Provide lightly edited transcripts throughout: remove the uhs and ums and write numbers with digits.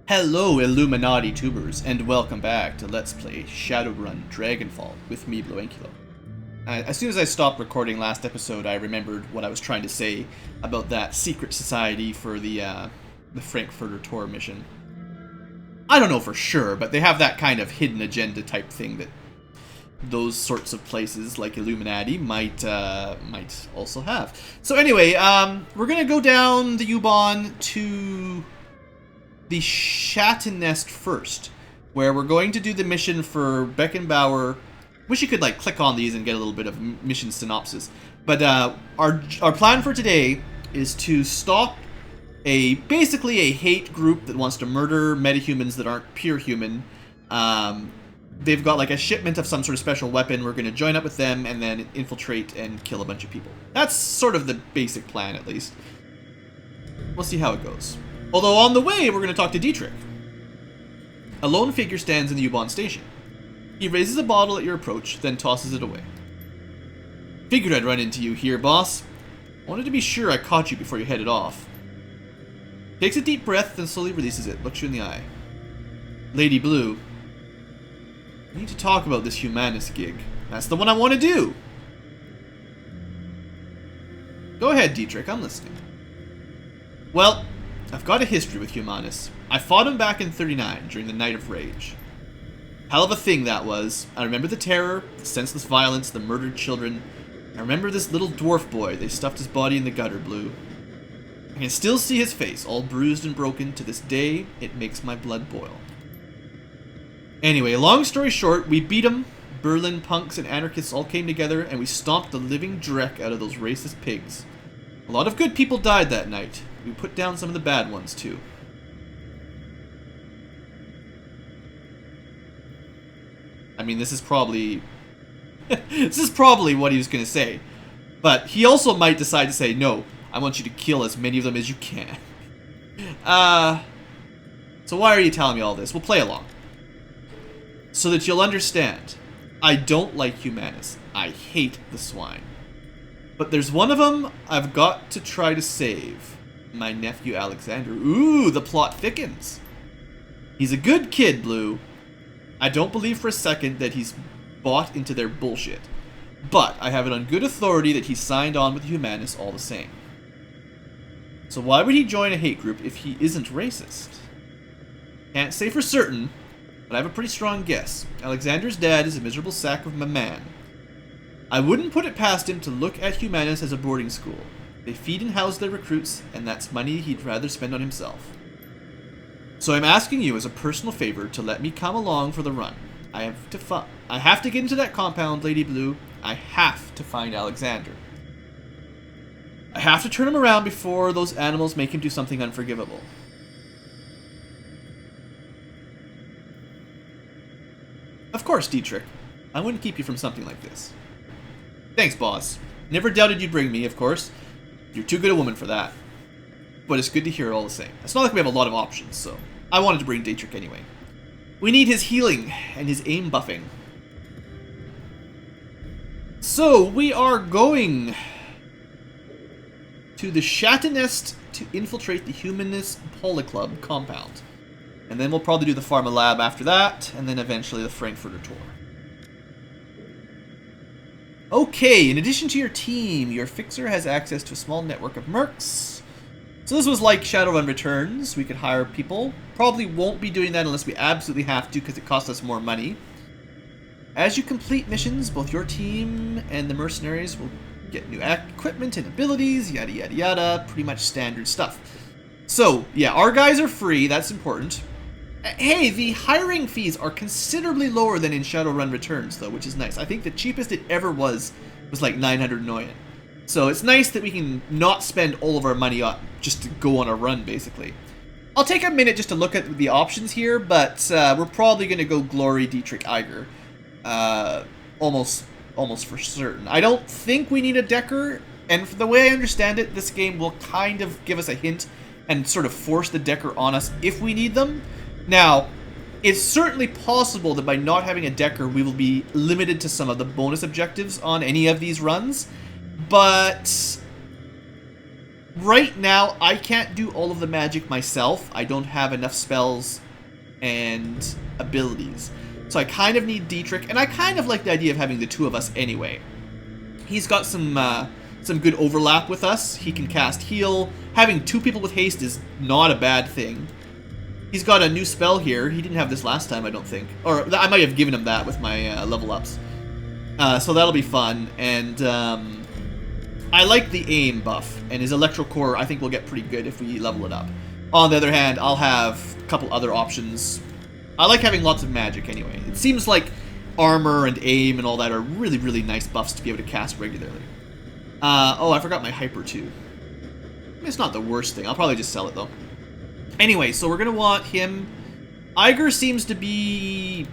Hello Illuminati tubers, and welcome back to Let's Play Shadowrun Dragonfall with me, BlueAnkylo. As soon as I stopped recording last episode, I remembered what I was trying to say about that secret society for the Frankfurter Tor mission. I don't know for sure, but they have that kind of hidden agenda type thing that those sorts of places like Illuminati might also have. So anyway, we're gonna go down the U-Bahn to the Schattenest first, where we're going to do the mission for Beckenbauer. Wish you could like click on these and get a little bit of mission synopsis. But our plan for today is to stop basically a hate group that wants to murder metahumans that aren't pure human. They've got like a shipment of some sort of special weapon. We're going to join up with them and then infiltrate and kill a bunch of people. That's sort of the basic plan, at least. We'll see how it goes. Although on the way, we're going to talk to Dietrich. A lone figure stands in the U-Bahn station. He raises a bottle at your approach, then tosses it away. Figured I'd run into you here, boss. Wanted to be sure I caught you before you headed off. Takes a deep breath, then slowly releases it, looks you in the eye. Lady Blue. I need to talk about this Humanis gig. That's the one I want to do. Go ahead, Dietrich, I'm listening. Well, I've got a history with Humanis. I fought him back in 39 during the Night of Rage. Hell of a thing that was. I remember the terror, the senseless violence, the murdered children. I remember this little dwarf boy. They stuffed his body in the gutter, Blue. I can still see his face, all bruised and broken. To this day, it makes my blood boil. Anyway, long story short, we beat him. Berlin punks and anarchists all came together, and we stomped the living dreck out of those racist pigs. A lot of good people died that night. We put down some of the bad ones, too. I mean, this is probably... this is probably what he was going to say. But he also might decide to say, no, I want you to kill as many of them as you can. So why are you telling me all this? We'll play along. So that you'll understand, I don't like Humanis. I hate the swine. But there's one of them I've got to try to save. My nephew Alexander. Ooh, the plot thickens. He's a good kid, Blue. I don't believe for a second that he's bought into their bullshit. But I have it on good authority that he signed on with Humanis all the same. So why would he join a hate group if he isn't racist? Can't say for certain, but I have a pretty strong guess. Alexander's dad is a miserable sack of a man. I wouldn't put it past him to look at Humanis as a boarding school. They feed and house their recruits, and that's money he'd rather spend on himself. So I'm asking you as a personal favor to let me come along for the run. I have to get into that compound, Lady Blue. I have to find Alexander. I have to turn him around before those animals make him do something unforgivable. Of course, Dietrich. I wouldn't keep you from something like this. Thanks, boss. Never doubted you'd bring me, of course. You're too good a woman for that. But it's good to hear all the same. It's not like we have a lot of options, so I wanted to bring Dietrich anyway. We need his healing and his aim buffing. So, we are going to the Schattenest to infiltrate the Humanis Polyclub compound. And then we'll probably do the Pharma Lab after that, and then eventually the Frankfurter Tor. Okay, in addition to your team, your fixer has access to a small network of mercs. So this was like Shadowrun Returns. We could hire people. Probably won't be doing that unless we absolutely have to because it costs us more money. As you complete missions, both your team and the mercenaries will get new equipment and abilities, yada yada yada. Pretty much standard stuff. So, yeah, our guys are free. That's important. Hey, the hiring fees are considerably lower than in Shadowrun Returns, though, which is nice. I think the cheapest it ever was like 900 Noyen. So it's nice that we can not spend all of our money on just to go on a run, basically. I'll take a minute just to look at the options here, but we're probably going to go Glory Dietrich Eiger. Almost for certain. I don't think we need a Decker, and the way I understand it, this game will kind of give us a hint and sort of force the Decker on us if we need them. Now, it's certainly possible that by not having a Decker, we will be limited to some of the bonus objectives on any of these runs, but Right now, I can't do all of the magic myself. I don't have enough spells and abilities. So I kind of need Dietrich, and I kind of like the idea of having the two of us anyway. He's got some good overlap with us. He can cast heal. Having two people with haste is not a bad thing. He's got a new spell here. He didn't have this last time, I don't think. Or I might have given him that with my level ups. So that'll be fun. And I like the aim buff. And his electro core, I think, will get pretty good if we level it up. On the other hand, I'll have a couple other options. I like having lots of magic anyway. It seems like armor and aim and all that are really, really nice buffs to be able to cast regularly. Oh, I forgot my hyper too. It's not the worst thing. I'll probably just sell it though. Anyway, so we're going to want him. Iger seems to be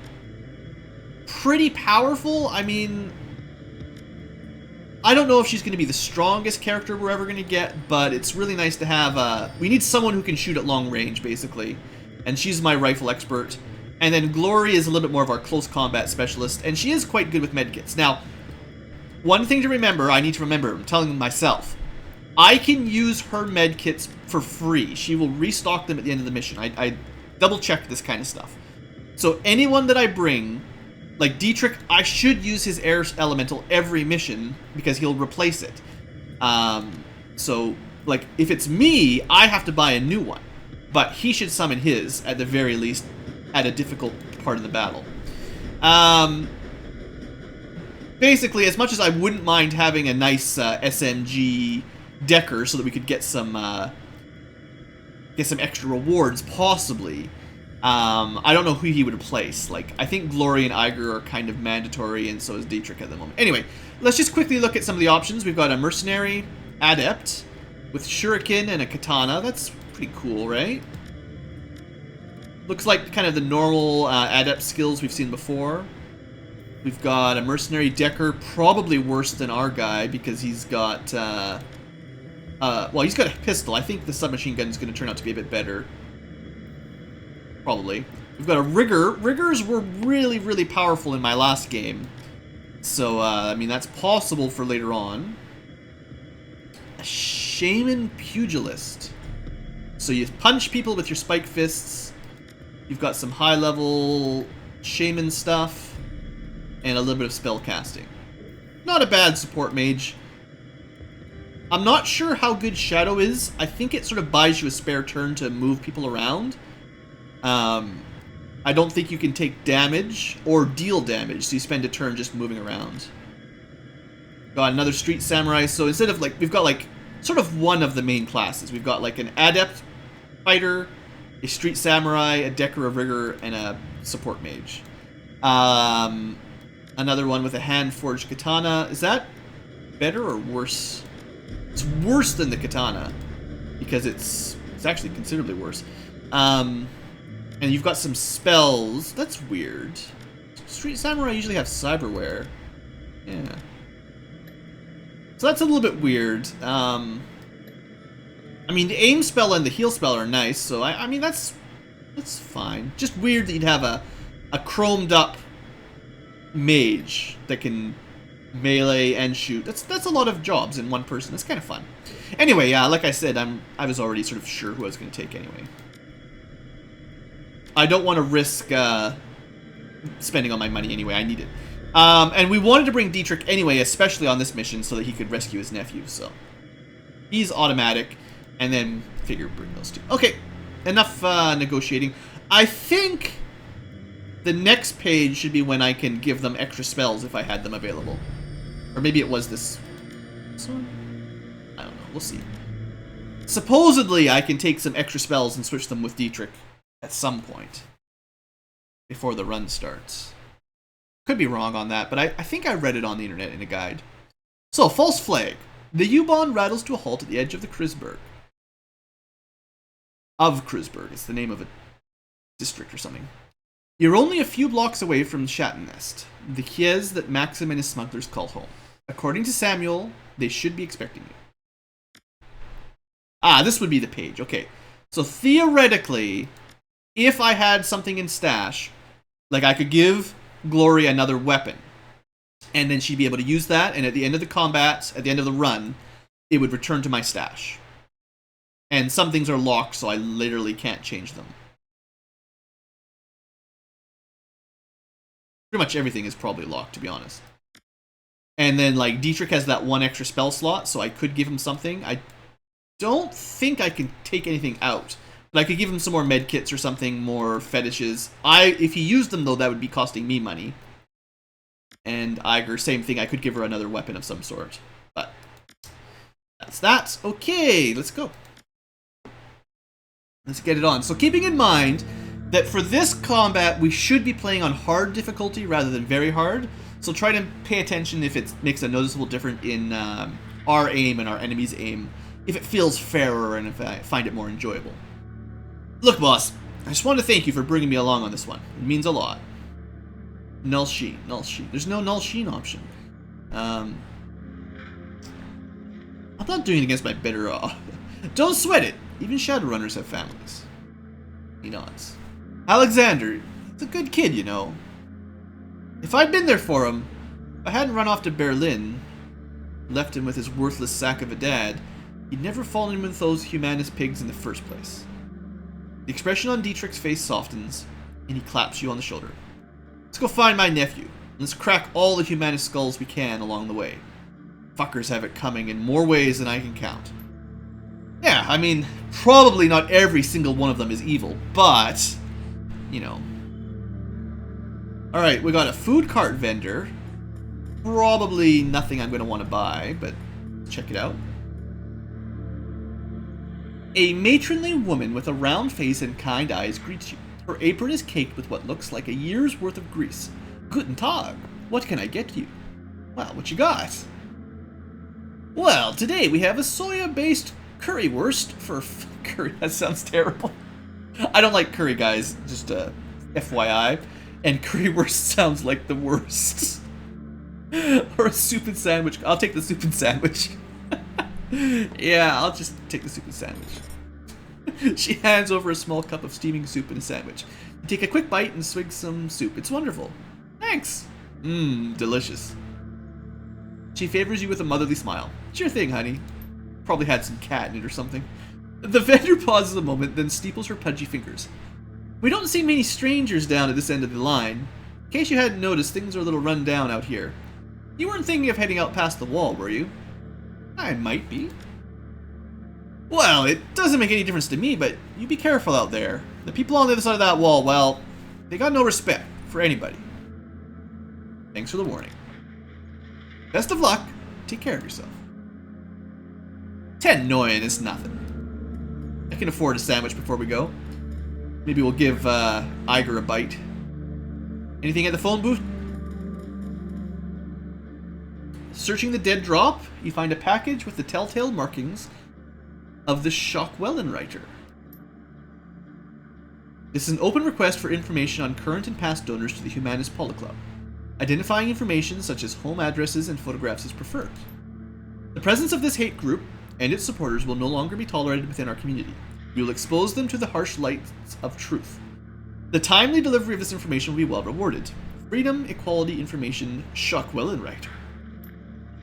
pretty powerful. I mean, I don't know if she's going to be the strongest character we're ever going to get, but it's really nice to have... we need someone who can shoot at long range, basically. And she's my rifle expert. And then Glory is a little bit more of our close combat specialist, and she is quite good with medkits. Now, one thing to remember, I'm telling myself, I can use her medkits for free. She will restock them at the end of the mission. I double-checked this kind of stuff. So anyone that I bring, like Dietrich, I should use his air elemental every mission because he'll replace it. So, like, if it's me, I have to buy a new one. But he should summon his, at the very least, at a difficult part of the battle. Basically, as much as I wouldn't mind having a nice SMG Decker so that we could get some extra rewards, possibly. I don't know who he would replace. Like, I think Glory and Iger are kind of mandatory, and so is Dietrich at the moment. Anyway, let's just quickly look at some of the options. We've got a Mercenary Adept with Shuriken and a Katana. That's pretty cool, right? Looks like kind of the normal Adept skills we've seen before. We've got a Mercenary Decker, probably worse than our guy, because he's got... well, he's got a pistol. I think the submachine gun is going to turn out to be a bit better. Probably. We've got a Rigger. Riggers were really, really powerful in my last game. So, I mean, that's possible for later on. A Shaman Pugilist. So you punch people with your spike fists. You've got some high-level Shaman stuff. And a little bit of spell casting. Not a bad support mage. I'm not sure how good Shadow is. I think it sort of buys you a spare turn to move people around. I don't think you can take damage or deal damage, so you spend a turn just moving around. Got another Street Samurai, so instead of like, we've got like sort of one of the main classes. We've got like an Adept Fighter, a Street Samurai, a Decker, a Rigger, and a Support Mage. Another one with a hand-forged Katana. Is that better or worse? It's worse than the Katana, because it's actually considerably worse. And you've got some spells. That's weird. Street Samurai usually have cyberware. Yeah. So that's a little bit weird. I mean, the aim spell and the heal spell are nice, so I mean, that's fine. Just weird that you'd have a chromed up mage that can melee and shoot. That's a lot of jobs in one person. That's kind of fun. Anyway, yeah, like I said, I was already sort of sure who I was going to take anyway. I don't want to risk spending all my money anyway. I need it. And we wanted to bring Dietrich anyway, especially on this mission, so that he could rescue his nephew. So he's automatic, and then figure bring those two. Okay, enough negotiating. I think the next page should be when I can give them extra spells if I had them available. Or maybe it was this one? I don't know. We'll see. Supposedly, I can take some extra spells and switch them with Dietrich at some point before the run starts. Could be wrong on that, but I think I read it on the internet in a guide. So, false flag. The U-Bahn rattles to a halt at the edge of the Kreuzberg. Of Kreuzberg. It's the name of a district or something. You're only a few blocks away from Schattennest, the Kiez that Maxim and his smugglers call home. According to Samuel, they should be expecting you. Ah, this would be the page. Okay. So theoretically, if I had something in stash, like I could give Glory another weapon, and then she'd be able to use that, and at the end of the combat, at the end of the run, it would return to my stash. And some things are locked, so I literally can't change them. Pretty much everything is probably locked, to be honest. And then, like, Dietrich has that one extra spell slot, so I could give him something. I don't think I can take anything out. But I could give him some more medkits or something, more fetishes. If he used them, though, that would be costing me money. And Iger, same thing. I could give her another weapon of some sort. But that's that. Okay, let's go. Let's get it on. So keeping in mind that for this combat, we should be playing on hard difficulty rather than very hard. So try to pay attention if it makes a noticeable difference in our aim and our enemy's aim. If it feels fairer and if I find it more enjoyable. Look, boss, I just want to thank you for bringing me along on this one. It means a lot. Null Sheen, Null Sheen. There's no Null Sheen option. I'm not doing it against my better Don't sweat it. Even Shadowrunners have families. He nods. Alexander, he's a good kid, you know. If I'd been there for him, if I hadn't run off to Berlin, left him with his worthless sack of a dad, he'd never fallen in with those Humanis pigs in the first place. The expression on Dietrich's face softens, and he claps you on the shoulder. Let's go find my nephew. Let's crack all the Humanis skulls we can along the way. Fuckers have it coming in more ways than I can count. Yeah, I mean, probably not every single one of them is evil, but, you know. Alright, we got a food cart vendor. Probably nothing I'm going to want to buy, but check it out. A matronly woman with a round face and kind eyes greets you. Her apron is caked with what looks like a year's worth of grease. Guten Tag. What can I get you? Well, what you got? Well, today we have a soya-based currywurst for curry. That sounds terrible. I don't like curry, guys. Just FYI. And currywurst sounds like the worst. Or a soup and sandwich. I'll take the soup and sandwich. Yeah, I'll just take the soup and sandwich. She hands over a small cup of steaming soup and a sandwich. You take a quick bite and swig some soup. It's wonderful. Thanks. Mmm, delicious. She favors you with a motherly smile. Sure thing, honey. Probably had some cat in it or something. The vendor pauses a moment, then steeples her pudgy fingers. We don't see many strangers down at this end of the line. In case you hadn't noticed, things are a little run down out here. You weren't thinking of heading out past the wall, were you? I might be. Well, it doesn't make any difference to me, but you be careful out there. The people on the other side of that wall, well, they got no respect for anybody. Thanks for the warning. Best of luck. Take care of yourself. 10 Noyen is nothing. I can afford a sandwich before we go. Maybe we'll give Iger a bite. Anything at the phone booth? Searching the dead drop, you find a package with the telltale markings of the Schockwellenreiter. This is an open request for information on current and past donors to the Humanis Polyclub. Identifying information such as home addresses and photographs is preferred. The presence of this hate group and its supporters will no longer be tolerated within our community. We will expose them to the harsh lights of truth. The timely delivery of this information will be well rewarded. Freedom, equality, information, Schockwellenreiter.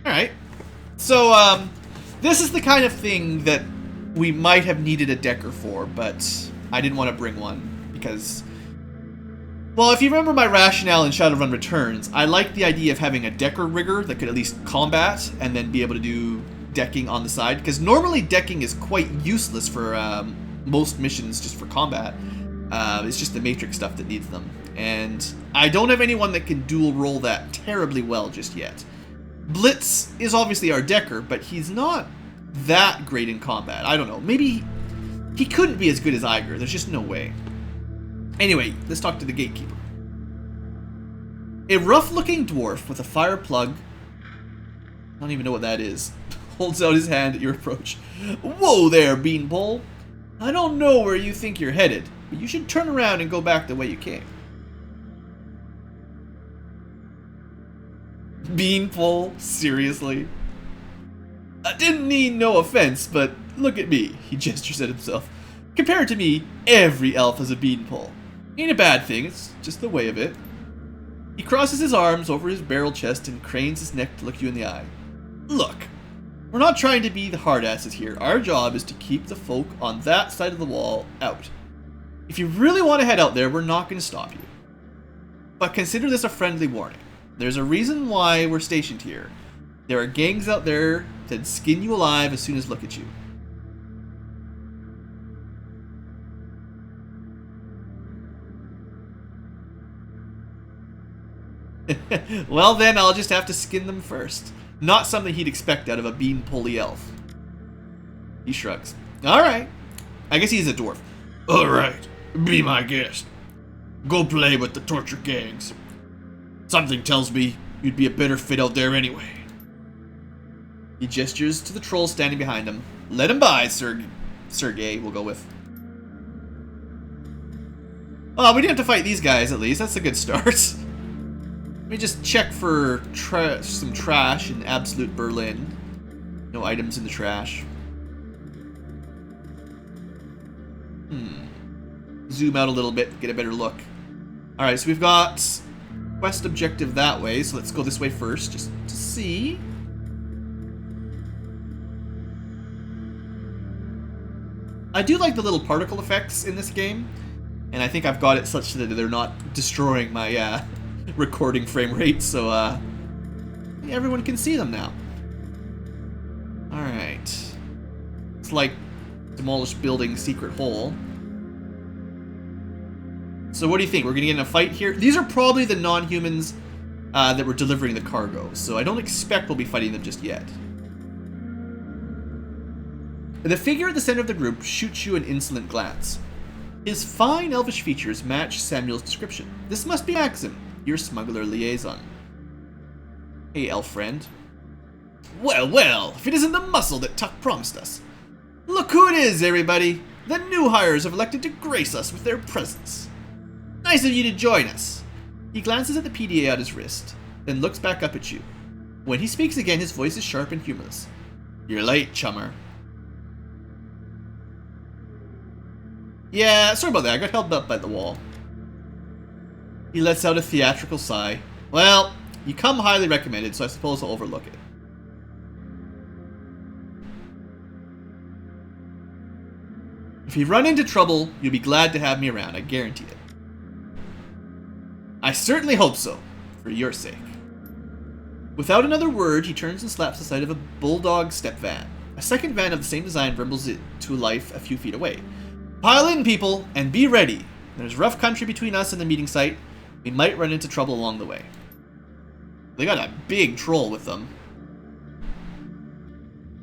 Alright. So, this is the kind of thing that we might have needed a Decker for, but I didn't want to bring one, because... Well, if you remember my rationale in Shadowrun Returns, I like the idea of having a Decker rigger that could at least combat, and then be able to do decking on the side, because normally decking is quite useless for most missions just for combat. It's just the Matrix stuff that needs them. And I don't have anyone that can dual roll that terribly well just yet. Blitz is obviously our Decker, but he's not that great in combat. I don't know. Maybe he couldn't be as good as Iger. There's just no way. Anyway, let's talk to the gatekeeper. A rough-looking dwarf with a fire plug, I don't even know what that is, holds out his hand at your approach. Whoa there, Beanpole. I don't know where you think you're headed, but you should turn around and go back the way you came. Beanpole? Seriously? I didn't mean no offense, but look at me, he gestures at himself. Compared to me, every elf has a beanpole. Ain't a bad thing, it's just the way of it. He crosses his arms over his barrel chest and cranes his neck to look you in the eye. Look, We're not trying to be the hard-asses here. Our job is to keep the folk on that side of the wall out. If you really want to head out there, we're not going to stop you. But consider this a friendly warning. There's a reason why we're stationed here. There are gangs out there that skin you alive as soon as look at you. Well then, I'll just have to skin them first. Not something he'd expect out of a bean-pully elf. He shrugs. Alright. I guess he's a dwarf. Alright. Be my guest. Go play with the torture gangs. Something tells me you'd be a better fit out there anyway. He gestures to the troll standing behind him. Let him by, Sergey, we'll go with. Oh, we didn't have to fight these guys at least. That's a good start. Let me just check for some trash in absolute Berlin. No items in the trash. Zoom out a little bit, get a better look. Alright, so we've got quest objective that way, so let's go this way first, just to see. I do like the little particle effects in this game, and I think I've got it such that they're not destroying my recording frame rate, so everyone can see them now. Alright. It's like demolished building secret hole. So what do you think? We're going to get in a fight here? These are probably the non-humans that were delivering the cargo, so I don't expect we'll be fighting them just yet. The figure at the center of the group shoots you an insolent glance. His fine elvish features match Samuel's description. This must be Maxim, your smuggler liaison. Hey, elf friend. Well, well, if it isn't the muscle that Tuck promised us. Look who it is, everybody. The new hires have elected to grace us with their presence. Nice of you to join us. He glances at the PDA on his wrist, then looks back up at you. When he speaks again, his voice is sharp and humorous. You're late, chummer. Yeah, sorry about that. I got held up by the wall. He lets out a theatrical sigh. Well, you come highly recommended, so I suppose I'll overlook it. If you run into trouble, you'll be glad to have me around, I guarantee it. I certainly hope so, for your sake. Without another word, he turns and slaps the side of a bulldog step van. A second van of the same design rumbles it to life a few feet away. Pile in, people, and be ready. There's rough country between us and the meeting site. We might run into trouble along the way. They got a big troll with them.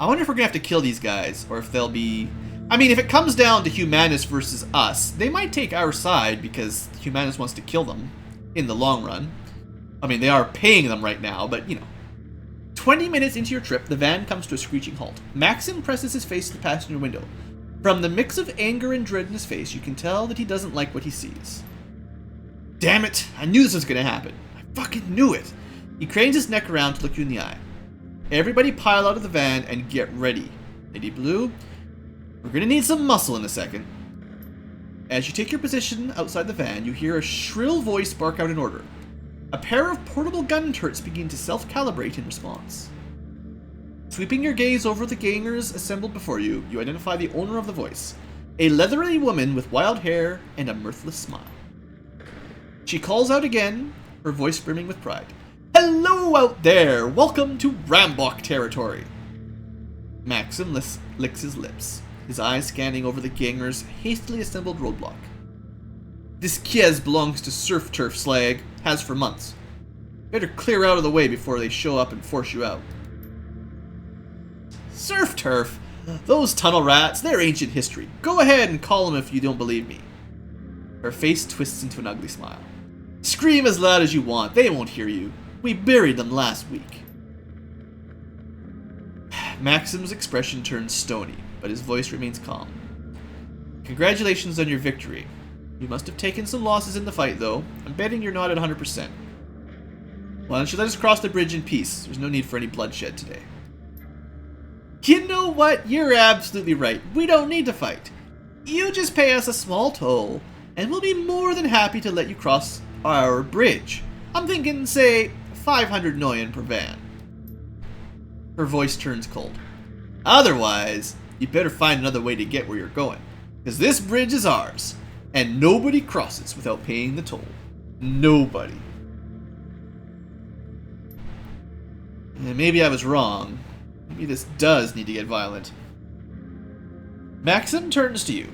I wonder if we're gonna have to kill these guys, or if they'll be... I mean, if it comes down to Humanis versus us, they might take our side because Humanis wants to kill them in the long run. I mean, they are paying them right now, but, you know. 20 minutes into your trip, the van comes to a screeching halt. Maxim presses his face to the passenger window. From the mix of anger and dread in his face, you can tell that he doesn't like what he sees. Damn it! I knew this was gonna happen. I fucking knew it! He cranes his neck around to look you in the eye. Everybody pile out of the van and get ready. Lady Blue, we're gonna need some muscle in a second. As you take your position outside the van, you hear a shrill voice bark out an order. A pair of portable gun turrets begin to self-calibrate in response. Sweeping your gaze over the gangers assembled before you, you identify the owner of the voice. A leathery woman with wild hair and a mirthless smile. She calls out again, her voice brimming with pride. Hello out there! Welcome to Rambok territory! Maxim licks his lips, his eyes scanning over the gangers' hastily assembled roadblock. This Kiez belongs to Surf Turf Slag, has for months. Better clear out of the way before they show up and force you out. Surf Turf? Those tunnel rats, they're ancient history. Go ahead and call them if you don't believe me. Her face twists into an ugly smile. Scream as loud as you want, they won't hear you. We buried them last week. Maxim's expression turns stony, but his voice remains calm. Congratulations on your victory. You must have taken some losses in the fight, though. I'm betting you're not at 100%. Why don't you let us cross the bridge in peace? There's no need for any bloodshed today. You know what? You're absolutely right. We don't need to fight. You just pay us a small toll, and we'll be more than happy to let you cross our bridge. I'm thinking, say, 500 Noyen per van. Her voice turns cold. Otherwise, you better find another way to get where you're going. Because this bridge is ours. And nobody crosses without paying the toll. Nobody. And maybe I was wrong. Maybe this does need to get violent. Maxim turns to you.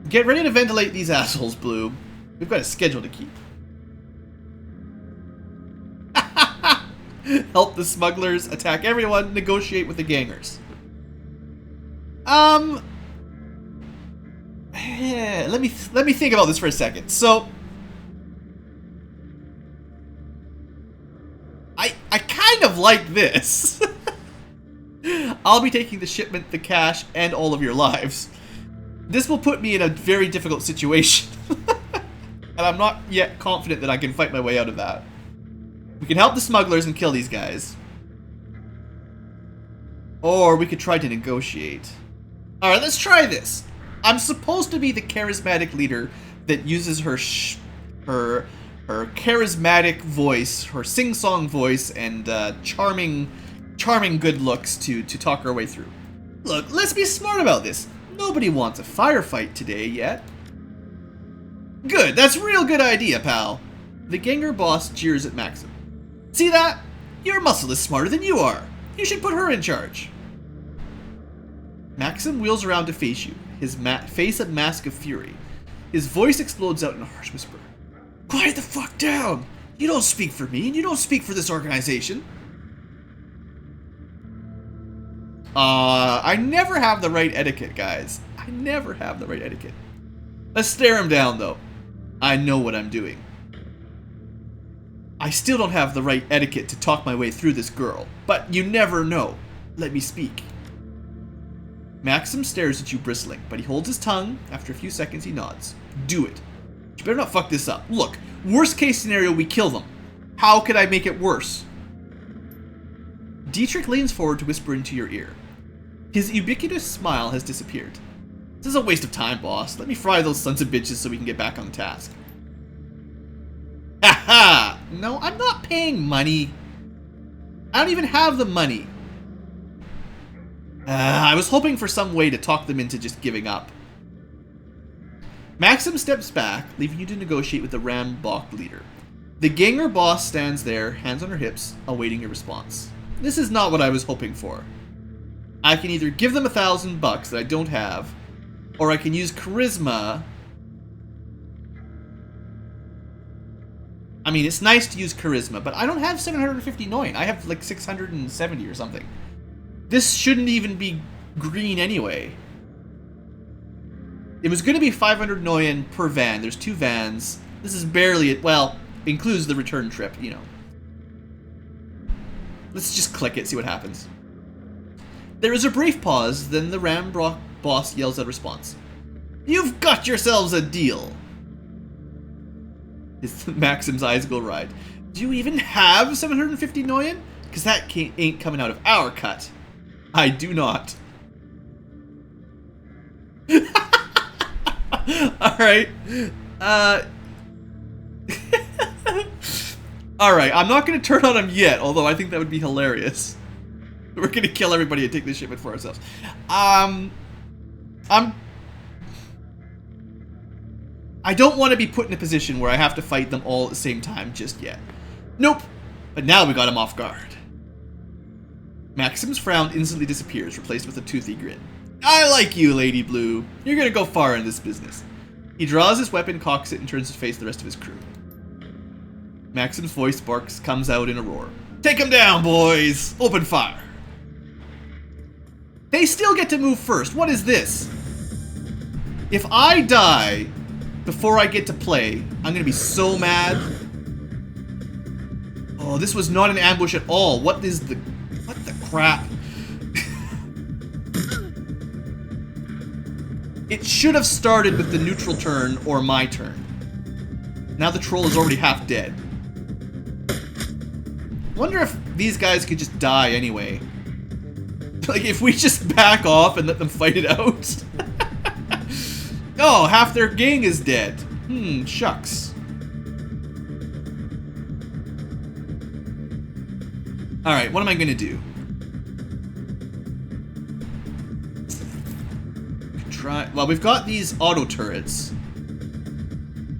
Get ready to ventilate these assholes, Blue. We've got a schedule to keep. Help the smugglers, attack everyone, negotiate with the gangers. Let me think about this for a second. So I kind of like this. I'll be taking the shipment, the cash, and all of your lives. This will put me in a very difficult situation. And I'm not yet confident that I can fight my way out of that. We can help the smugglers and kill these guys. Or we could try to negotiate. Alright, let's try this. I'm supposed to be the charismatic leader that uses her charismatic voice, her sing-song voice, and charming good looks to talk our way through. Look, let's be smart about this. Nobody wants a firefight today yet. Good, that's a real good idea, pal. The ganger boss jeers at Maxim. See that? Your muscle is smarter than you are. You should put her in charge. Maxim wheels around to face you, his face a mask of fury. His voice explodes out in a harsh whisper. Quiet the fuck down! You don't speak for me, and you don't speak for this organization. I never have the right etiquette, guys. I never have the right etiquette. Let's stare him down, though. I know what I'm doing. I still don't have the right etiquette to talk my way through this girl, but you never know. Let me speak. Maxim stares at you bristling, but he holds his tongue. After a few seconds, he nods. Do it. You better not fuck this up. Look, worst case scenario, we kill them. How could I make it worse? Dietrich leans forward to whisper into your ear. His ubiquitous smile has disappeared. This is a waste of time, boss. Let me fry those sons of bitches so we can get back on task. Ha! No, I'm not paying money. I don't even have the money. I was hoping for some way to talk them into just giving up. Maxim steps back, leaving you to negotiate with the Rambok leader. The ganger boss stands there, hands on her hips, awaiting your response. This is not what I was hoping for. I can either give them $1,000 that I don't have, or I can use charisma. I mean, it's nice to use charisma, but I don't have 750 Noin. I have like 670 or something. This shouldn't even be green anyway. It was going to be 500 Noin per van. There's 2 vans. This is barely, well, includes the return trip, you know. Let's just click it, see what happens. There is a brief pause, then the Rambok boss yells a response. You've got yourselves a deal. Maxim's eyes go wide. Do you even have 750 Noin? Because that ain't coming out of our cut. I do not. Alright. Alright, I'm not going to turn on him yet, although I think that would be hilarious. We're going to kill everybody and take this shipment for ourselves. I don't want to be put in a position where I have to fight them all at the same time just yet. Nope. But now we got him off guard. Maxim's frown instantly disappears, replaced with a toothy grin. I like you, Lady Blue. You're gonna go far in this business. He draws his weapon, cocks it, and turns to face the rest of his crew. Maxim's voice comes out in a roar. Take him down, boys! Open fire! They still get to move first. What is this? If I die before I get to play, I'm gonna be so mad. Oh, this was not an ambush at all. What the crap? It should have started with the neutral turn or my turn. Now the troll is already half dead. Wonder if these guys could just die anyway. Like, if we just back off and let them fight it out. Oh, half their gang is dead. Shucks. Alright, what am I gonna do? try... Well, we've got these auto turrets.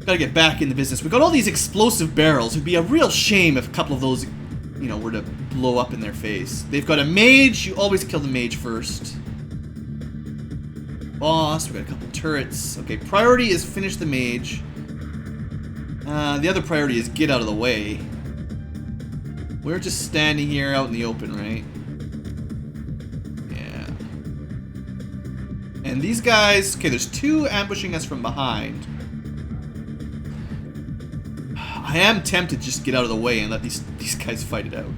Gotta get back in the business. We've got all these explosive barrels. It'd be a real shame if a couple of those, you know, were to blow up in their face. They've got a mage. You always kill the mage first. Boss. We've got a couple turrets. Okay, priority is finish the mage. The other priority is get out of the way. We're just standing here out in the open, right? Yeah. And these guys... Okay, there's two ambushing us from behind. I am tempted to just get out of the way and let these guys fight it out.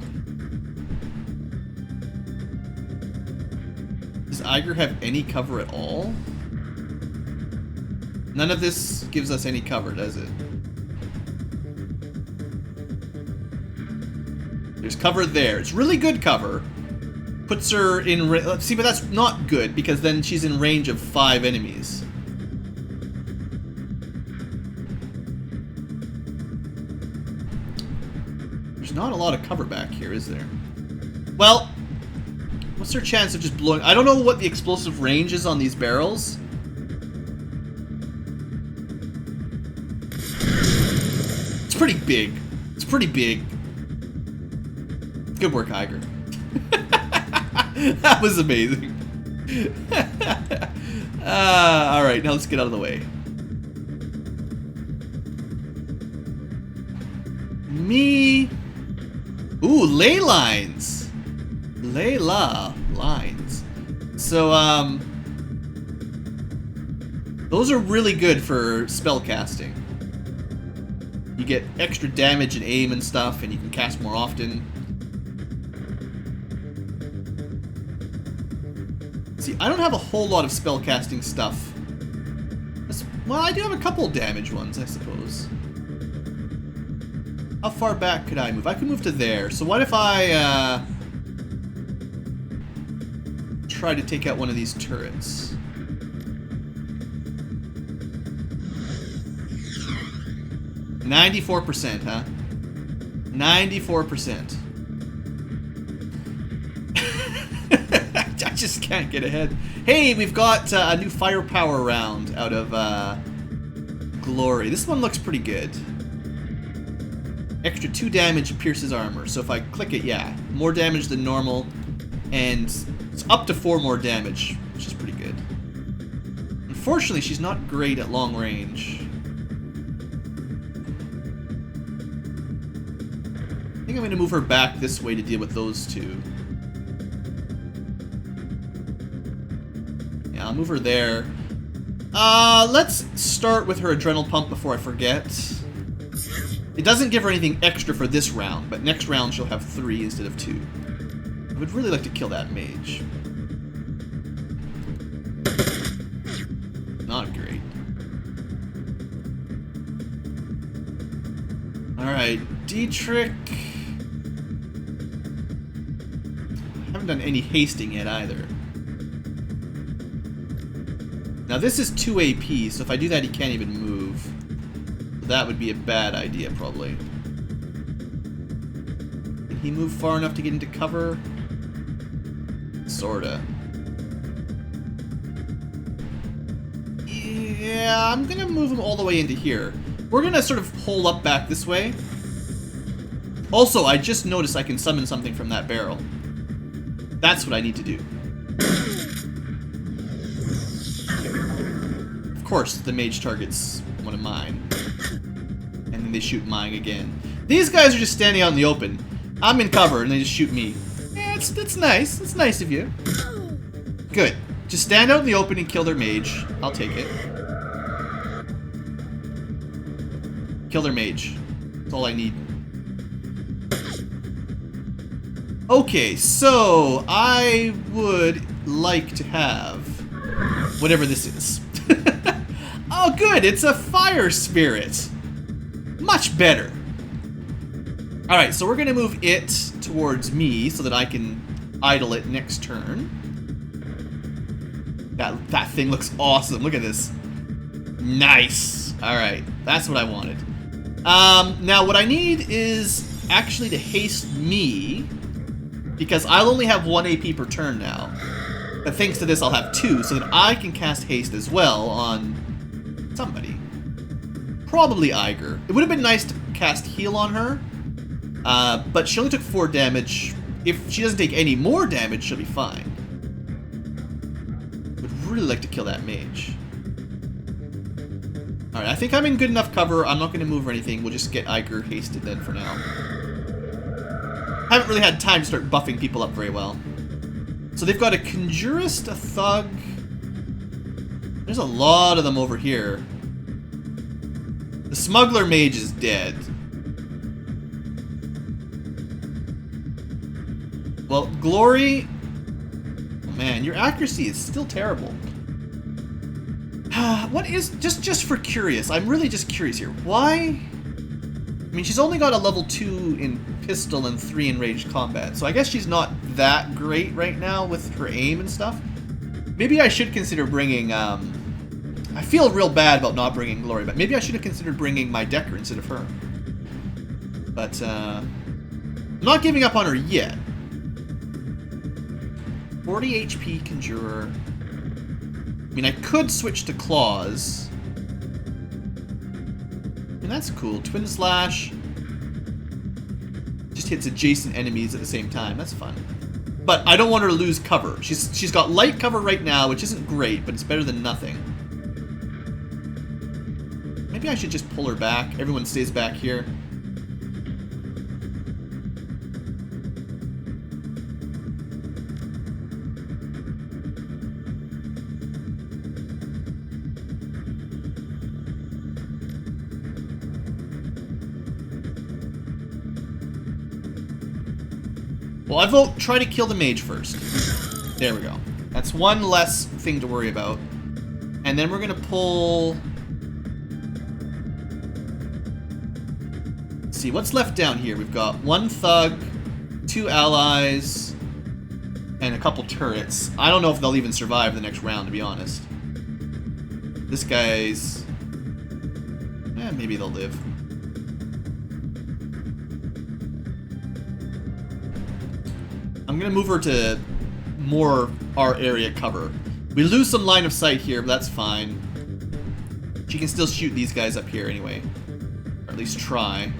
Does Iger have any cover at all? None of this gives us any cover, does it? There's cover there. It's really good cover. Puts her in... Let's see, but that's not good, because then she's in range of 5 enemies. There's not a lot of cover back here, is there? Well, what's her chance of just blowing... I don't know what the explosive range is on these barrels. It's pretty big. It's pretty big. Good work, Iger. That was amazing. Alright, now let's get out of the way. Me. Ooh, ley lines. Layla lines. So, those are really good for spell casting. You get extra damage and aim and stuff, and you can cast more often. See, I don't have a whole lot of spellcasting stuff. Well, I do have a couple damage ones, I suppose. How far back could I move? I could move to there. So what if I try to take out one of these turrets? %, huh? 94%. I just can't get ahead. Hey, we've got a new firepower round out of Glory. This one looks pretty good. Extra 2 damage pierces armor. So if I click it, yeah, more damage than normal, and it's up to 4 more damage, which is pretty good. Unfortunately, she's not great at long range. I think I'm going to move her back this way to deal with those two. I'll move her there. Let's start with her adrenal pump before I forget. It doesn't give her anything extra for this round, but next round she'll have 3 instead of 2. I would really like to kill that mage. Not great. Alright, Dietrich. Haven't done any hasting yet either. Now this is 2 AP, so if I do that he can't even move. So that would be a bad idea, probably. Can he move far enough to get into cover? Sorta. Yeah, I'm gonna move him all the way into here. We're gonna sort of hole up back this way. Also, I just noticed I can summon something from that barrel. That's what I need to do. Of course, the mage targets one of mine. And then they shoot mine again. These guys are just standing out in the open. I'm in cover, and they just shoot me. Yeah, it's nice. It's nice of you. Good. Just stand out in the open and kill their mage. I'll take it. Kill their mage. That's all I need. Okay, so I would like to have whatever this is. Oh, good, it's a fire spirit. Much better. Alright, so we're gonna move it towards me so that I can idle it next turn. That thing looks awesome. Look at this. Nice. Alright, that's what I wanted. Now what I need is actually to haste me, because I'll only have 1 AP per turn now. But thanks to this, I'll have 2, so that I can cast haste as well on somebody. Probably Iger. It would have been nice to cast heal on her, but she only took 4 damage. If she doesn't take any more damage, she'll be fine. Would really like to kill that mage. Alright, I think I'm in good enough cover. I'm not going to move or anything. We'll just get Iger hasted then for now. Haven't really had time to start buffing people up very well. So they've got a Conjurist, a Thug. There's a lot of them over here. The Smuggler Mage is dead. Well, Glory... Oh man, your accuracy is still terrible. What is... Just for curious, I'm really just curious here. Why... I mean, she's only got a level 2 in pistol and 3 in ranged combat, so I guess she's not that great right now with her aim and stuff. Maybe I should consider bringing, I feel real bad about not bringing Glory, but maybe I should have considered bringing my Decker instead of her. But, I'm not giving up on her yet. 40 HP Conjurer. I mean, I could switch to Claws. And that's cool. Twin Slash just hits adjacent enemies at the same time. That's fun. But I don't want her to lose cover. She's got light cover right now, which isn't great, but it's better than nothing. Maybe I should just pull her back. Everyone stays back here. Well, I vote try to kill the mage first. There we go. That's one less thing to worry about. And then we're going to pull... Let's see, what's left down here? We've got 1 Thug, 2 allies, and a couple turrets. I don't know if they'll even survive the next round, to be honest. This guy's... maybe they'll live. I'm gonna move her to more our area cover. We lose some line of sight here, but that's fine. She can still shoot these guys up here anyway. Or at least try.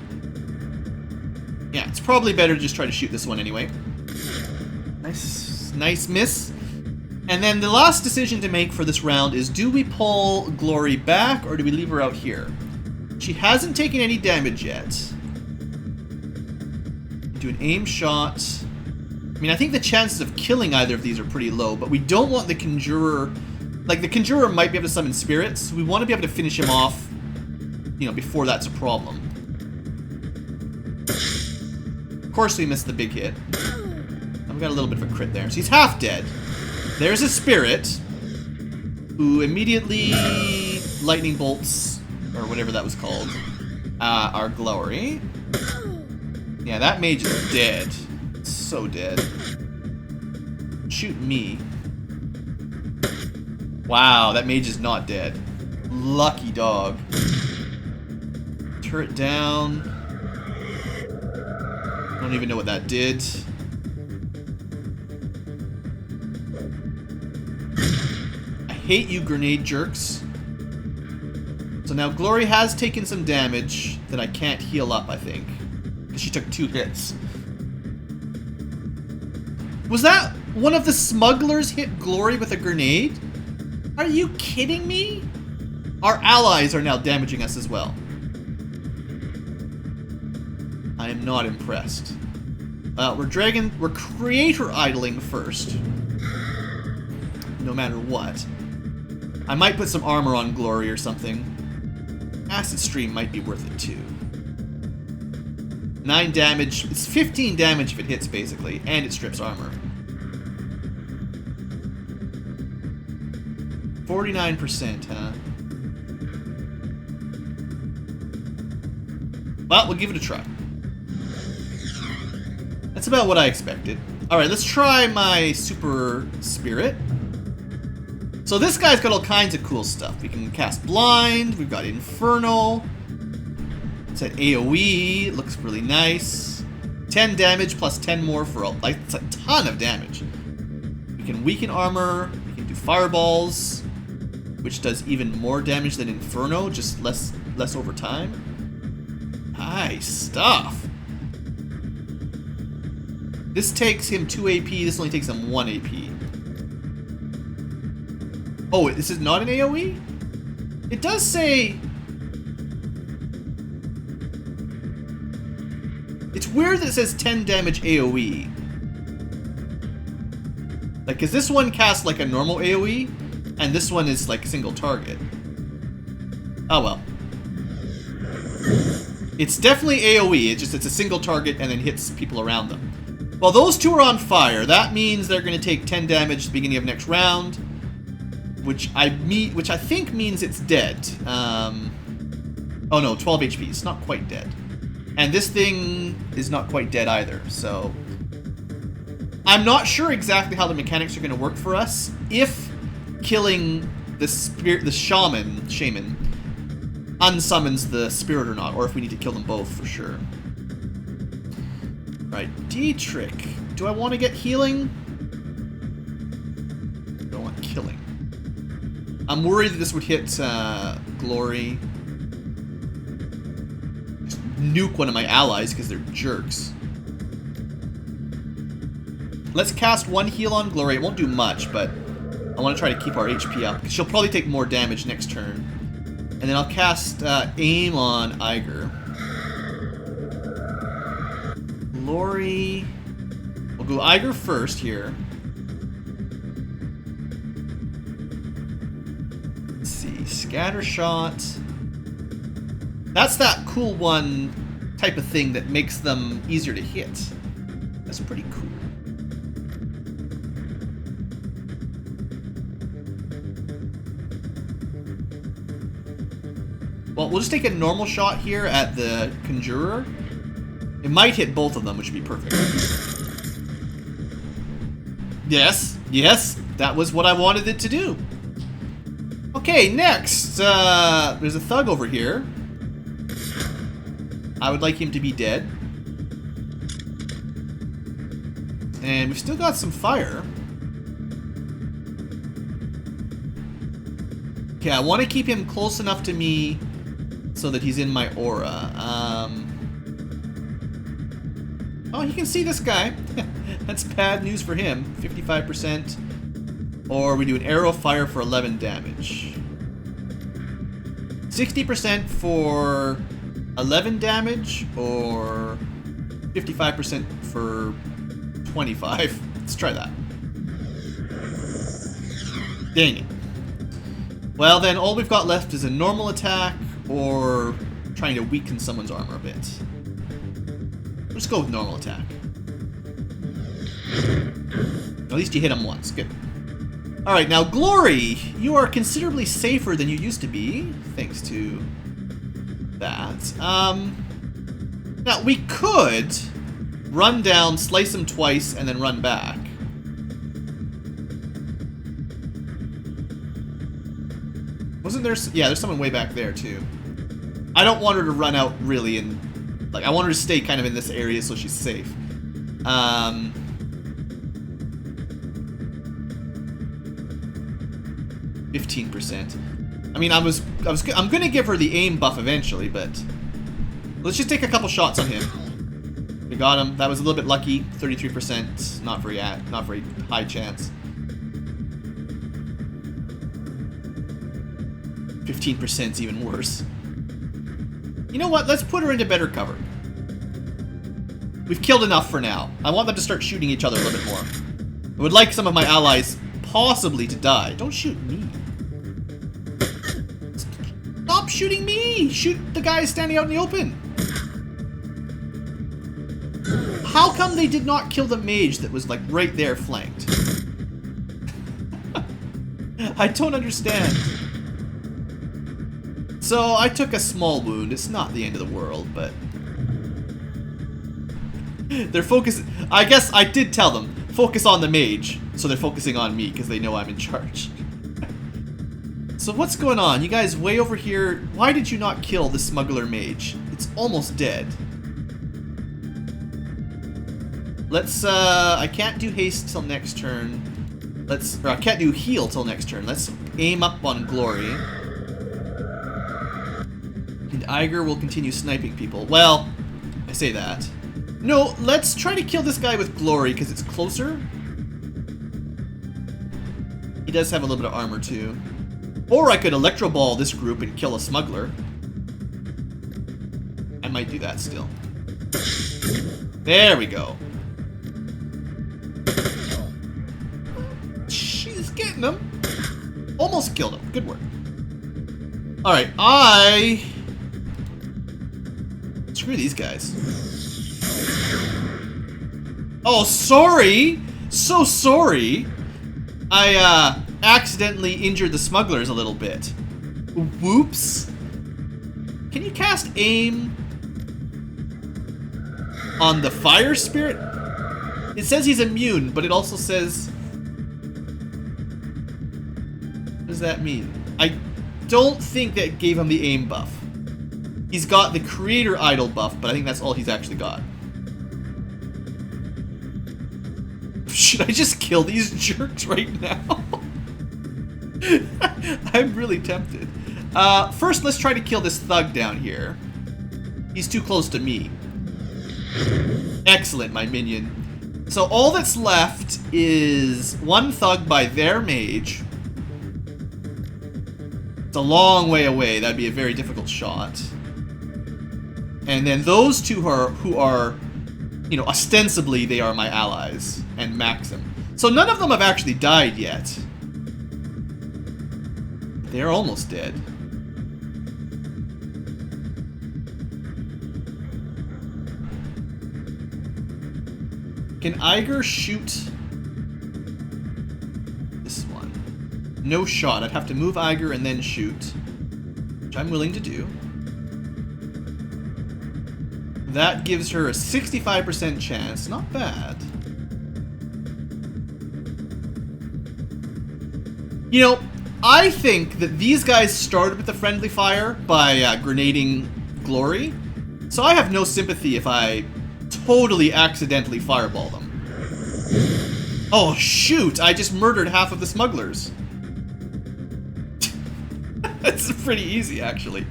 Yeah, it's probably better to just try to shoot this one anyway. Nice miss. And then the last decision to make for this round is, do we pull Glory back or do we leave her out here? She hasn't taken any damage yet. Do an aim shot. I mean, I think the chances of killing either of these are pretty low, but we don't want the Conjurer... Like, the Conjurer might be able to summon spirits, so we want to be able to finish him off, you know, before that's a problem. Of course we missed the big hit. I've got a little bit of a crit there. So he's half dead. There's a spirit, who immediately lightning bolts, or whatever that was called, our Glory. Yeah, that mage is dead. So dead. Shoot me. Wow, that mage is not dead. Lucky dog. Turret down. I don't even know what that did. I hate you, grenade jerks. So now Glory has taken some damage that I can't heal up, I think. Because she took 2 hits. Was that one of the smugglers hit Glory with a grenade? Are you kidding me? Our allies are now damaging us as well. I am not impressed. We're creator idling first. No matter what. I might put some armor on Glory or something. Acid Stream might be worth it too. 9 damage. It's 15 damage if it hits, basically, and it strips armor. 49%, huh? Well, we'll give it a try. That's about what I expected. Alright, let's try my Super Spirit. So this guy's got all kinds of cool stuff. We can cast Blind, we've got Infernal. It's at AoE, it looks really nice. 10 damage plus 10 more for all, like, it's a ton of damage. We can weaken armor. We can do fireballs, which does even more damage than Inferno, just less over time. Nice stuff. This takes him 2 AP. This only takes him 1 AP. Oh, this is not an AoE? It does say... It's weird that it says 10 damage AoE. Like, cause this one casts like a normal AoE, and this one is like a single target. Oh well. It's definitely AoE, it's a single target and then hits people around them. Well, those two are on fire. That means they're gonna take 10 damage at the beginning of next round. Which I think means it's dead. Oh no, 12 HP. It's not quite dead. And this thing is not quite dead either, so... I'm not sure exactly how the mechanics are going to work for us. If killing the shaman, unsummons the spirit or not, or if we need to kill them both for sure. Right, Dietrich. Do I want to get healing? I don't want killing. I'm worried that this would hit Glory. Just nuke one of my allies because they're jerks. Let's cast one heal on Glory. It won't do much, but I want to try to keep our HP up. She'll probably take more damage next turn. And then I'll cast Aim on Iger. Glory... We'll go Iger first here. Let's see. Scatter Shot. That's that cool one type of thing that makes them easier to hit. That's pretty cool. Well, we'll just take a normal shot here at the Conjurer. It might hit both of them, which would be perfect. Yes, yes, that was what I wanted it to do. Okay, next, there's a thug over here. I would like him to be dead. And we've still got some fire. Okay, I want to keep him close enough to me so that he's in my aura. Oh, you can see this guy. That's bad news for him. 55%. Or we do an arrow fire for 11 damage. 60% for 11 damage, or 55% for 25. Let's try that. Dang it. Well, then all we've got left is a normal attack, or trying to weaken someone's armor a bit. Let's go with normal attack. At least you hit him once. Good. Alright, now Glory, you are considerably safer than you used to be, thanks to that. Now, we could run down, slice him twice, and then run back. Wasn't there... Yeah, there's someone way back there, too. I don't want her to run out, really, and... Like, I want her to stay kind of in this area so she's safe. 15%. I mean, I'm gonna give her the aim buff eventually, but... Let's just take a couple shots on him. We got him. That was a little bit lucky. 33%. Not very high chance. 15% is even worse. You know what? Let's put her into better cover. We've killed enough for now. I want them to start shooting each other a little bit more. I would like some of my allies possibly to die. Don't shoot me. Stop shooting me! Shoot the guy standing out in the open. How come they did not kill the mage that was like right there flanked? I don't understand. So, I took a small wound. It's not the end of the world, but... They're focusing... I guess I did tell them, focus on the mage. So they're focusing on me, because they know I'm in charge. So what's going on? You guys way over here... Why did you not kill the smuggler mage? It's almost dead. Let's, I can't do haste till next turn. Or I can't do heal till next turn. Let's aim up on Glory. And Iger will continue sniping people. Well, I say that. No, let's try to kill this guy with Glory, because it's closer. He does have a little bit of armor, too. Or I could Electro Ball this group and kill a smuggler. I might do that still. There we go. She's getting him. Almost killed him. Good work. Alright, screw these guys. Oh, sorry! So sorry! I, accidentally injured the smugglers a little bit. Whoops. Can you cast aim on the fire spirit? It says he's immune, but it also says... What does that mean? I don't think that gave him the aim buff. He's got the creator idol buff, but I think that's all he's actually got. Should I just kill these jerks right now? I'm really tempted. First, let's try to kill this thug down here. He's too close to me. Excellent, my minion. So all that's left is one thug by their mage. It's a long way away. That'd be a very difficult shot. And then those two who are, you know, ostensibly they are my allies, and Maxim. So none of them have actually died yet. They're almost dead. Can Iger shoot this one? No shot. I'd have to move Iger and then shoot, which I'm willing to do. That gives her a 65% chance. Not bad. You know, I think that these guys started with the friendly fire by grenading Glory. So I have no sympathy if I totally accidentally fireball them. Oh, shoot! I just murdered half of the smugglers. That's pretty easy, actually.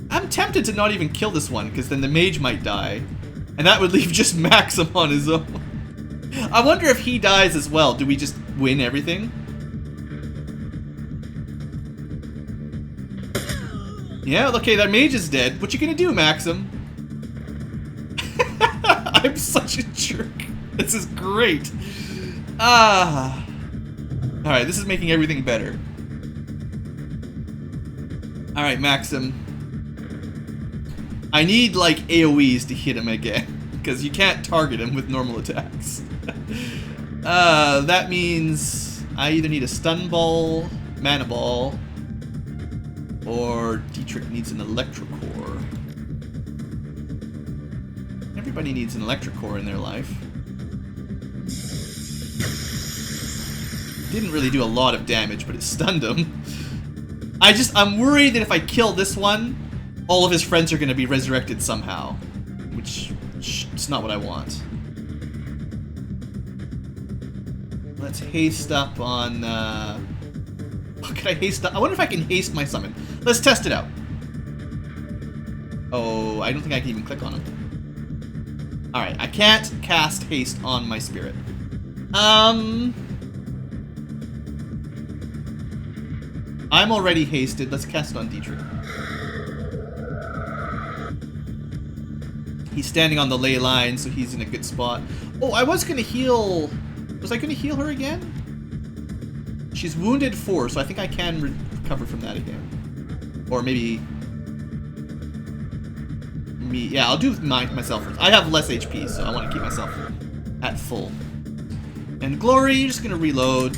I'm tempted to not even kill this one, because then the mage might die. And that would leave just Maxim on his own. I wonder if he dies as well. Do we just win everything? Yeah, okay, that mage is dead. What you gonna do, Maxim? I'm such a jerk. This is great. Alright, this is making everything better. Alright, Maxim. I need, like, AoEs to hit him again. Because you can't target him with normal attacks. That means I either need a stun ball, mana ball, or Dietrich needs an electrocore. Everybody needs an electrocore in their life. Didn't really do a lot of damage, but it stunned him. I'm worried that if I kill this one, all of his friends are going to be resurrected somehow. Which is not what I want. Let's haste up on... What can I haste up? I wonder if I can haste my summon. Let's test it out. Oh, I don't think I can even click on him. Alright, I can't cast haste on my spirit. I'm already hasted. Let's cast it on Dietrich. He's standing on the ley line, so he's in a good spot. Oh, I was gonna heal... Was I gonna heal her again? She's wounded 4, so I think I can recover from that again. Or maybe... me. Yeah, I'll do myself first. I have less HP, so I want to keep myself at full. And Glory, you're just gonna reload.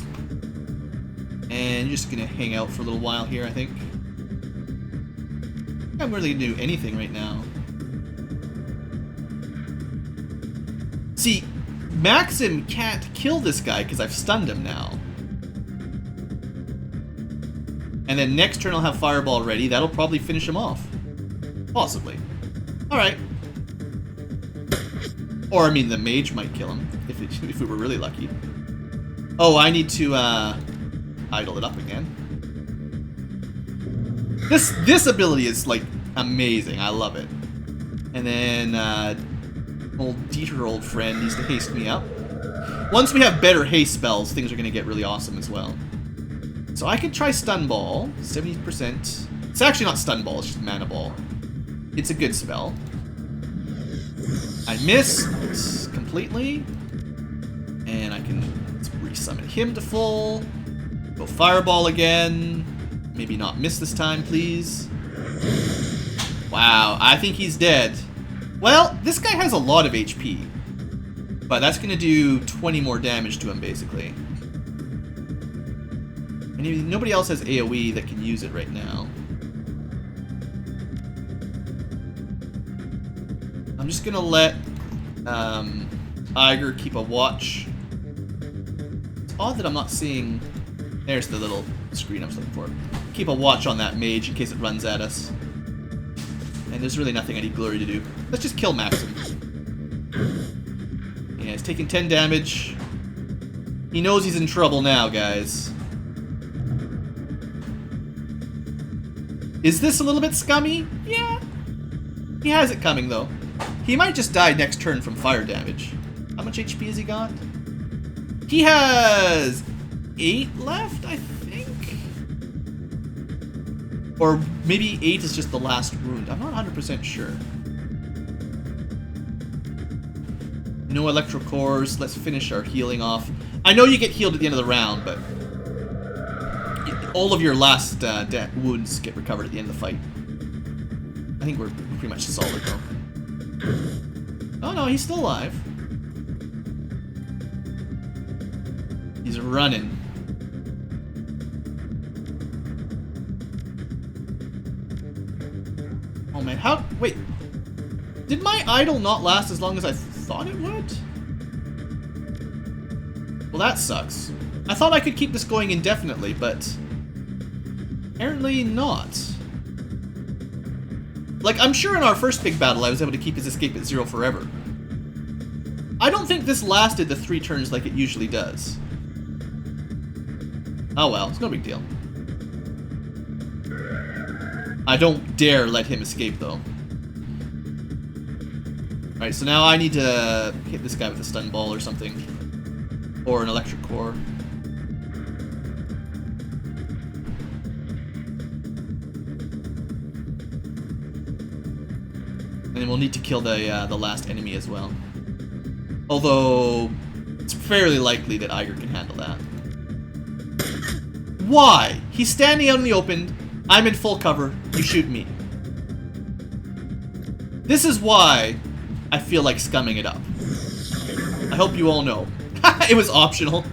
And you're just gonna hang out for a little while here, I think. I'm really gonna do anything right now. See, Maxim can't kill this guy because I've stunned him now. And then next turn I'll have Fireball ready. That'll probably finish him off. Possibly. Alright. Or, I mean, the mage might kill him, if we were really lucky. Oh, I need to idle it up again. This ability is like amazing. I love it. And then old Dieter, old friend, needs to haste me up. Once we have better haste spells, things are going to get really awesome as well. So I could try Stun Ball, 70%. It's actually not Stun Ball, it's just Mana Ball. It's a good spell. I missed completely. And I can resummon him to full. Go Fireball again. Maybe not miss this time, please. Wow, I think he's dead. Well, this guy has a lot of HP. But that's going to do 20 more damage to him, basically. And nobody else has AoE that can use it right now. I'm just going to let Iger keep a watch. It's odd that I'm not seeing... There's the little screen I was looking for. Keep a watch on that mage in case it runs at us. And there's really nothing I need Glory to do. Let's just kill Maxim. Yeah, he's taking 10 damage. He knows he's in trouble now, guys. Is this a little bit scummy? Yeah. He has it coming, though. He might just die next turn from fire damage. How much HP has he got? He has 8 left, I think? Or maybe 8 is just the last wound. I'm not 100% sure. No electro cores. Let's finish our healing off. I know you get healed at the end of the round, but all of your last wounds get recovered at the end of the fight. I think we're pretty much solid, though. Oh no, he's still alive. He's running. Oh man, how... Wait. Did my idle not last as long as I thought it would? Well, that sucks. I thought I could keep this going indefinitely, but... apparently not. Like, I'm sure in our first big battle I was able to keep his escape at 0 forever. I don't think this lasted the 3 turns like it usually does. Oh well, it's no big deal. I don't dare let him escape, though. Alright, so now I need to hit this guy with a stun ball or something. Or an electric core. And then we'll need to kill the last enemy as well. Although, it's fairly likely that Iger can handle that. Why? He's standing out in the open. I'm in full cover. You shoot me. This is why I feel like scumming it up. I hope you all know. It was optional.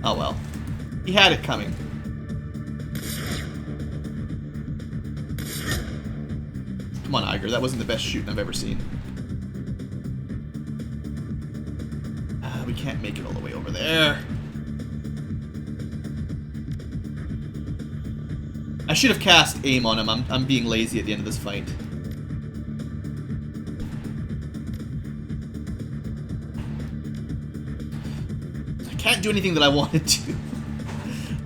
Oh well. He had it coming. Come on, Iger. That wasn't the best shooting I've ever seen. We can't make it all the way over there. I should have cast aim on him. I'm being lazy at the end of this fight. I can't do anything that I wanted to.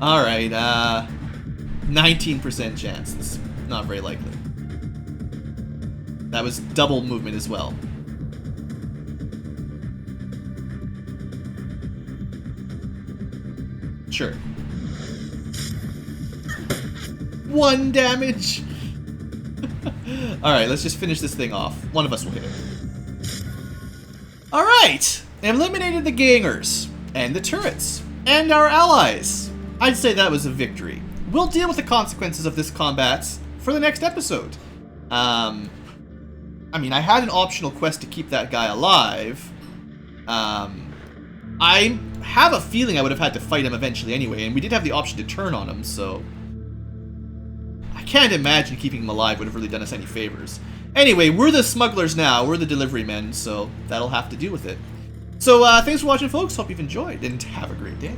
Alright, 19% chance. This is not very likely. That was double movement as well. Sure. 1 damage! Alright, let's just finish this thing off. One of us will hit it. Alright! Eliminated the gangers, and the turrets, and our allies. I'd say that was a victory. We'll deal with the consequences of this combat for the next episode. I mean, I had an optional quest to keep that guy alive. I have a feeling I would have had to fight him eventually anyway, and we did have the option to turn on him, so... I can't imagine keeping him alive would have really done us any favors. Anyway, we're the smugglers now, we're the delivery men, so that'll have to do with it. So, thanks for watching, folks. Hope you've enjoyed, and have a great day.